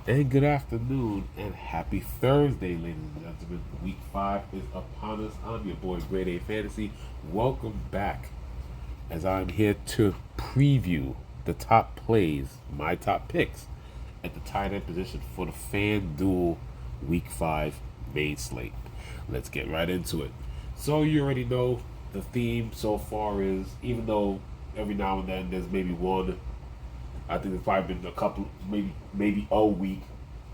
And good afternoon and happy Thursday, ladies and gentlemen. Week 5 is upon us. I'm your boy, Grade A Fantasy. Welcome back as I'm here to preview the top plays, my top picks at the tight end position for the FanDuel Week 5 main slate. Let's get right into it. So, you already know the theme so far is even though every now and then there's maybe one, I think there's probably been a couple, maybe a week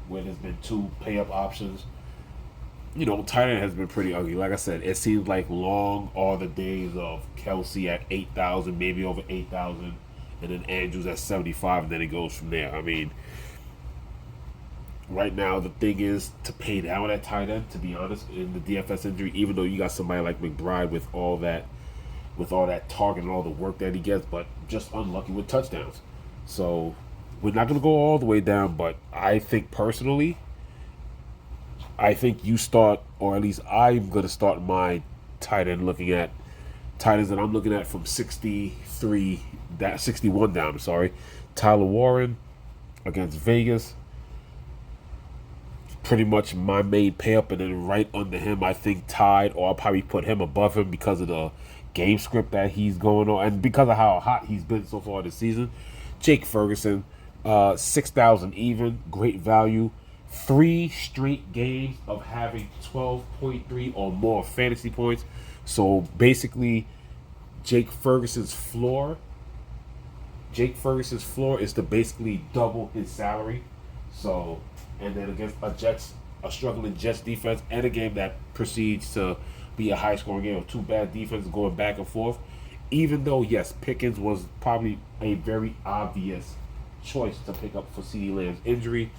where there's been two pay up options. Tight end has been pretty ugly. Like I said, it seems like long are the days of Kelsey at 8,000, maybe over 8,000, and then Andrews at 75, and then it goes from there. I mean, right now the thing is to pay down that tight end. To be honest, in the DFS injury, even though you got somebody like McBride with all that target and all the work that he gets, but just unlucky with touchdowns. So we're not going to go all the way down, but I think personally, I think you start, or at least I'm going to start my tight end looking at tight ends that I'm looking at from 63, that 61 down. I'm sorry, Tyler Warren against Vegas. Pretty much my main pay up, and then right under him, I think tied, or I'll probably put him above him because of the game script that he's going on, and because of how hot he's been so far this season. Jake Ferguson, 6,000 even, great value. 3 straight games of having 12.3 or more fantasy points. So basically, Jake Ferguson's floor. Jake Ferguson's floor is to basically double his salary. So, and then against a struggling Jets defense, and a game that proceeds to be a high scoring game of two bad defenses going back and forth. Even though, yes, Pickens was probably a very obvious choice to pick up for CeeDee Lamb's injury,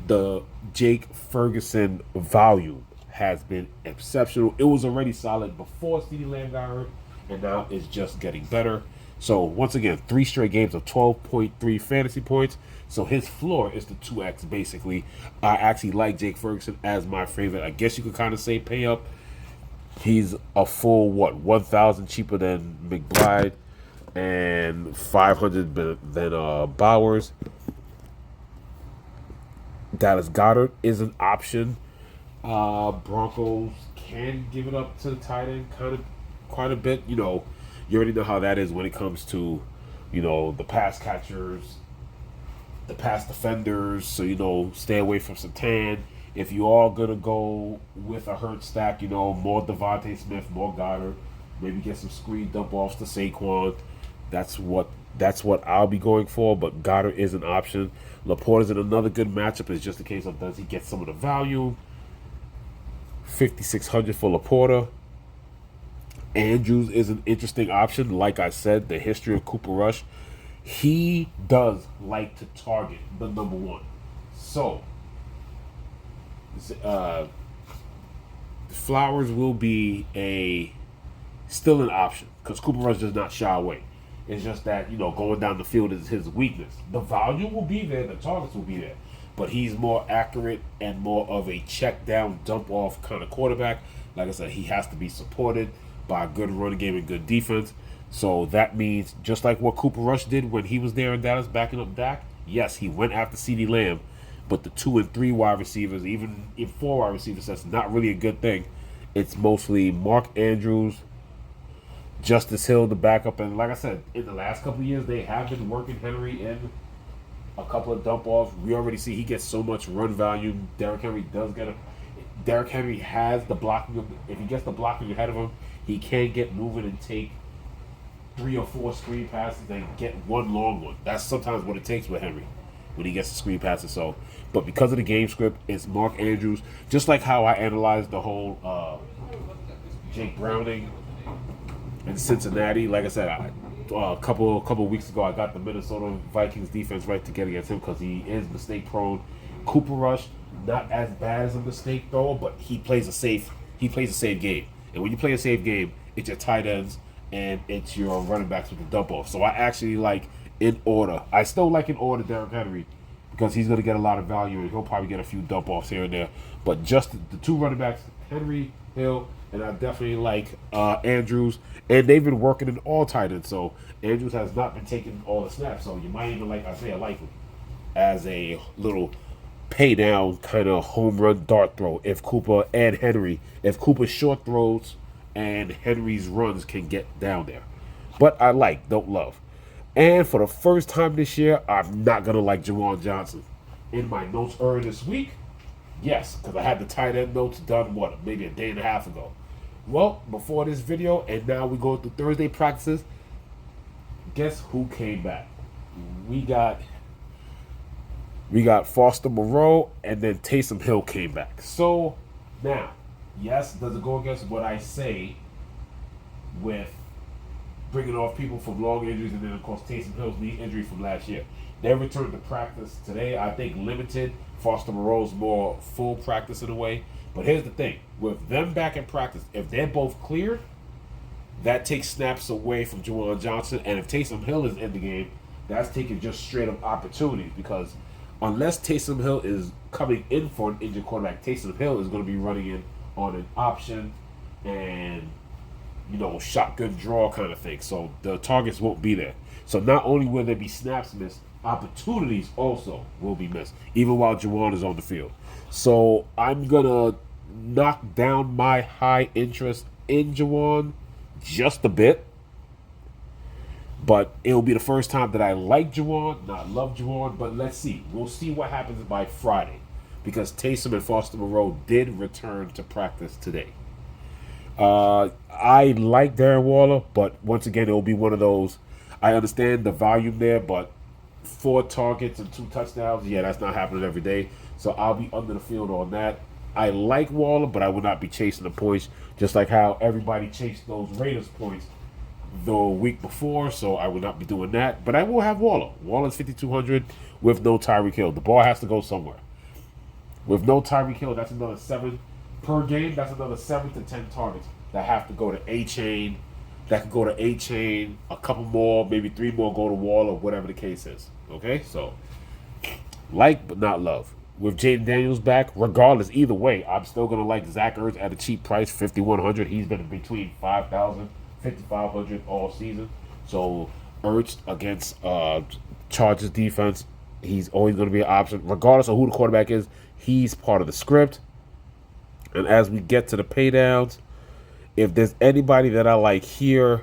the Jake Ferguson volume has been exceptional. It was already solid before CeeDee Lamb got hurt, and now it's just getting better. So once again, 3 straight games of 12.3 fantasy points. So his floor is the 2x basically. I actually like Jake Ferguson as my favorite. I guess you could kind of say pay up. He's a full 1,000 cheaper than McBride and 500 than Bowers. Dallas Goddard is an option. Broncos can give it up to the tight end kind of quite a bit. You already know how that is when it comes to, the pass catchers, the pass defenders. So, stay away from Satan. If you are gonna go with a hurt stack, more Devontae Smith, more Goddard, maybe get some screen dump offs to Saquon. That's what I'll be going for. But Goddard is an option. Laporta's in another good matchup. It's just a case of does he get some of the value? 5,600 for Laporta. Andrews is an interesting option. Like I said, the history of Cooper Rush, he does like to target the number one. So, Flowers will be still an option because Cooper Rush does not shy away. It's just that going down the field is his weakness. The volume will be there, the targets will be there, but he's more accurate and more of a check down, dump off kind of quarterback. Like I said, he has to be supported by a good running game and good defense. So that means just like what Cooper Rush did when he was there in Dallas backing up Dak. Yes, he went after CeeDee Lamb, but the 2 and 3 wide receivers, even in 4 wide receivers, that's not really a good thing. It's mostly Mark Andrews, Justice Hill, the backup, and like I said, in the last couple of years, they have been working Henry in a couple of dump offs. We already see he gets so much run value. Derrick Henry has the blocking. If he gets the blocking ahead of him, he can get moving and take 3 or 4 screen passes and get one long one. That's sometimes what it takes with Henry when he gets the screen passes. So, but because of the game script, it's Mark Andrews. Just like how I analyzed the whole Jake Browning in Cincinnati. Like I said, a couple weeks ago, I got the Minnesota Vikings defense right to get against him because he is mistake prone. Cooper Rush, not as bad as a mistake thrower, but he plays a safe game. And when you play a safe game, it's your tight ends and it's your running backs with the dump off. So I actually like in order. I still like in order Derrick Henry because he's going to get a lot of value and he'll probably get a few dump offs here and there. But just the 2 running backs, Henry, Hill, and I definitely like Andrews. And they've been working in all tight ends. So Andrews has not been taking all the snaps. So you might even like Isaiah Likely as a little pay down kind of home run dart throw if Cooper short throws and Henry's runs can get down there. But I don't love. And for the first time this year, I'm not going to like Jawan Johnson. In my notes earlier this week, yes, because I had the tight end notes done, maybe a day and a half ago. Well, before this video, and now we go through Thursday practices, guess who came back? We got Foster Moreau, and then Taysom Hill came back. So, now, yes, does it go against what I say with bringing off people from long injuries, and then, of course, Taysom Hill's knee injury from last year? They returned to practice today. I think limited. Foster Moreau's more full practice in a way. But here's the thing. With them back in practice, if they're both clear, that takes snaps away from Jawan Johnson. And if Taysom Hill is in the game, that's taking just straight up opportunities. Because unless Taysom Hill is coming in for an injured quarterback, Taysom Hill is going to be running in on an option and, shotgun draw kind of thing. So the targets won't be there. So not only will there be snaps missed, opportunities also will be missed, even while Jawan is on the field. So I'm going to knock down my high interest in Jawan just a bit. But it'll be the first time that I like Jawan, not love Jawan. But let's see. We'll see what happens by Friday. Because Taysom and Foster Moreau did return to practice today. I like Darren Waller, but once again, it'll be one of those. I understand the volume there, but 4 targets and 2 touchdowns, that's not happening every day. So I'll be under the field on that. I like Waller, but I will not be chasing the points, just like how everybody chased those Raiders points the week before. So I will not be doing that. But I will have Waller. Waller's 5,200 with no Tyreek Hill. The ball has to go somewhere. With no Tyreek Hill, that's another 7 per game. That's another 7 to 10 targets that have to go to A-Chain. That could go to A-Chain, a couple more, maybe 3 more go to Waller, whatever the case is. Okay, so like but not love. With Jaden Daniels back, regardless, either way, I'm still going to like Zach Ertz at a cheap price, 5,100. He's been between 5,000, 5,500 all season. So Ertz against Chargers defense, he's always going to be an option. Regardless of who the quarterback is, he's part of the script. And as we get to the paydowns, if there's anybody that I like here,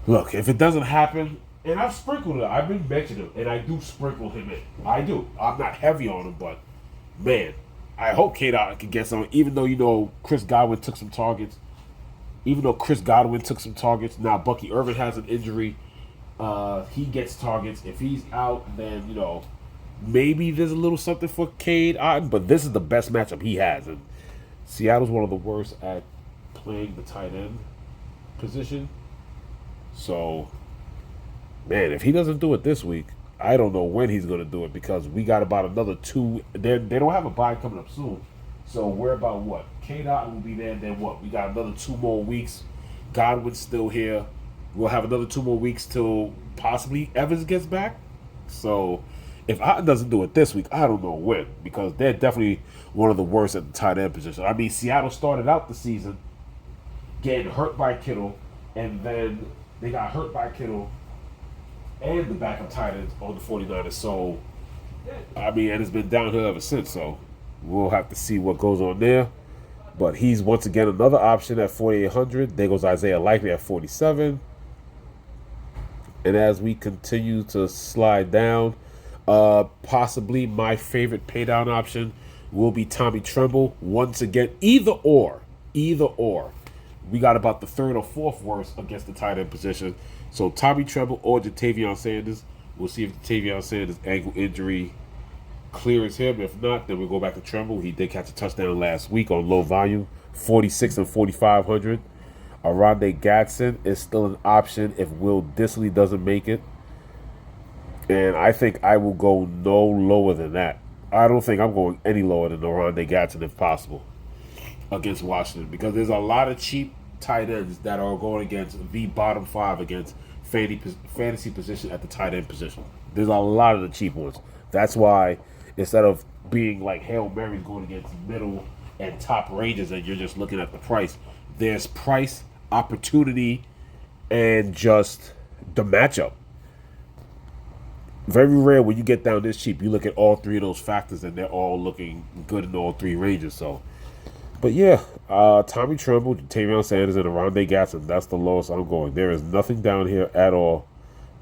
look, if it doesn't happen, and I've sprinkled it, I've been mentioning him, and I do sprinkle him in. I do. I'm not heavy on him, but, man, I hope K-Dot can get some, even though, Chris Godwin took some targets. Now Bucky Irvin has an injury. He gets targets. If he's out, then, maybe there's a little something for Cade Otton, but this is the best matchup he has. And Seattle's one of the worst at playing the tight end position. So, man, if he doesn't do it this week, I don't know when he's going to do it, because we got about another 2. They don't have a bye coming up soon. So we're about what? K-Dot will be there, then what? We got another 2 more weeks. Godwin's still here. We'll have another 2 more weeks till possibly Evans gets back. So if Otton doesn't do it this week, I don't know when, because they're definitely one of the worst at the tight end position. I mean, Seattle started out the season getting hurt by Kittle, and then they got hurt by Kittle and the backup tight ends on the 49ers. So, I mean, and it's been downhill ever since. So we'll have to see what goes on there. But he's once again another option at 4,800. There goes Isaiah Likely at 47. And as we continue to slide down, possibly my favorite paydown option will be Tommy Tremble. Once again, either or. We got about the 3rd or 4th worst against the tight end position. So Tommy Tremble or Jatavion Sanders. We'll see if Jatavion Sanders' ankle injury clears him. If not, then we'll go back to Tremble. He did catch a touchdown last week on low volume, 46 and 4,500. Arondé Gatson is still an option if Will Dissly doesn't make it. And I think I will go no lower than that. I don't think I'm going any lower than Arondé Gatson if possible against Washington, because there's a lot of cheap tight ends that are going against the bottom 5 against fantasy position at the tight end position. There's a lot of the cheap ones. That's why instead of being like Hail Marys going against middle and top ranges and you're just looking at the price, there's price, opportunity, and just the matchup. Very rare when you get down this cheap. You look at all three of those factors, and they're all looking good in all three ranges. So, but yeah, Tommy Tremble, Tavion Sanders, and Rondé Gatson. That's the lowest I'm going. There is nothing down here at all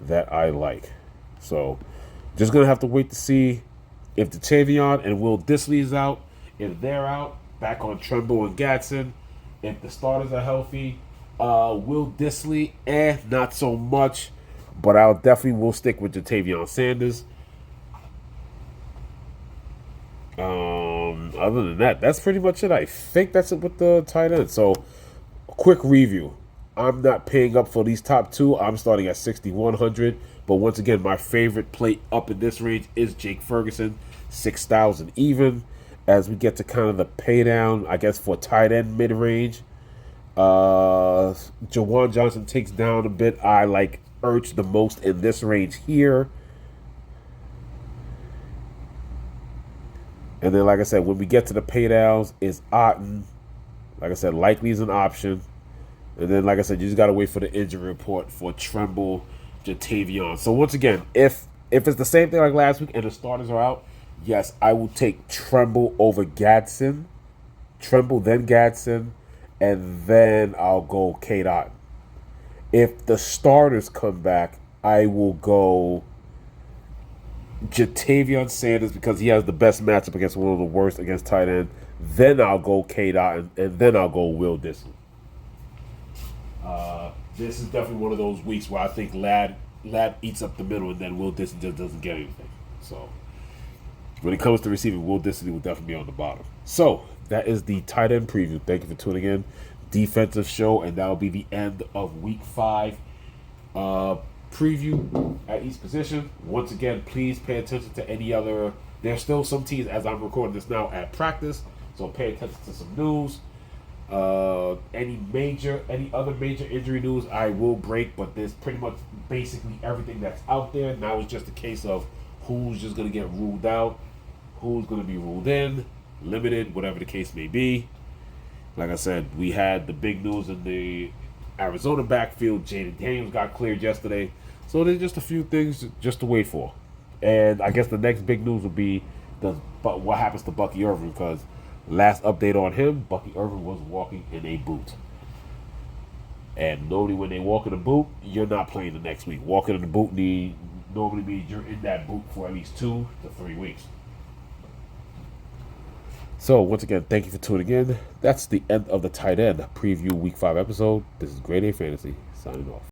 that I like. So, just gonna have to wait to see if the Tavion and Will Dissly's out. If they're out, back on Tremble and Gatson. If the starters are healthy, Will Dissly, not so much. But I'll definitely will stick with Jatavion Sanders. Other than that, that's pretty much it. I think that's it with the tight end. So, quick review. I'm not paying up for these top two. I'm starting at 6,100. But once again, my favorite play up in this range is Jake Ferguson, 6,000 even. As we get to kind of the pay down, I guess, for tight end mid range, Jawan Johnson takes down a bit. I like Urge the most in this range here. And then, like I said, when we get to the pay downs, is Otten. Like I said, likely is an option. And then, like I said, you just got to wait for the injury report for Tremble, Jatavion. So, once again, if it's the same thing like last week and the starters are out, yes, I will take Tremble over Gadsden. Tremble, then Gadsden. And then I'll go Kate Otten. If the starters come back, I will go Jatavion Sanders because he has the best matchup against one of the worst against tight end. Then I'll go Kate Otten, and then I'll go Will Disley. This is definitely one of those weeks where I think Ladd eats up the middle, and then Will Disley just doesn't get anything. So when it comes to receiving, Will Disley will definitely be on the bottom. So that is the tight end preview. Thank you for tuning in. Defensive show, and that will be the end of week 5 preview at each position. Once again, please pay attention to any other. There's still some teams as I'm recording this now at practice, so pay attention to some news. Any other major injury news I will break, but there's pretty much basically everything that's out there. Now it's just a case of who's just going to get ruled out, who's going to be ruled in, limited, whatever the case may be. Like I said, we had the big news in the Arizona backfield. Jaden Daniels got cleared yesterday. So there's just a few things just to wait for. And I guess the next big news will be what happens to Bucky Irvin, because last update on him, Bucky Irvin was walking in a boot. And normally when they walk in a boot, you're not playing the next week. Walking in a boot normally means you're in that boot for at least 2 to 3 weeks. So, once again, thank you for tuning in. That's the end of the tight end preview week 5 episode. This is Grade A Fantasy, signing off.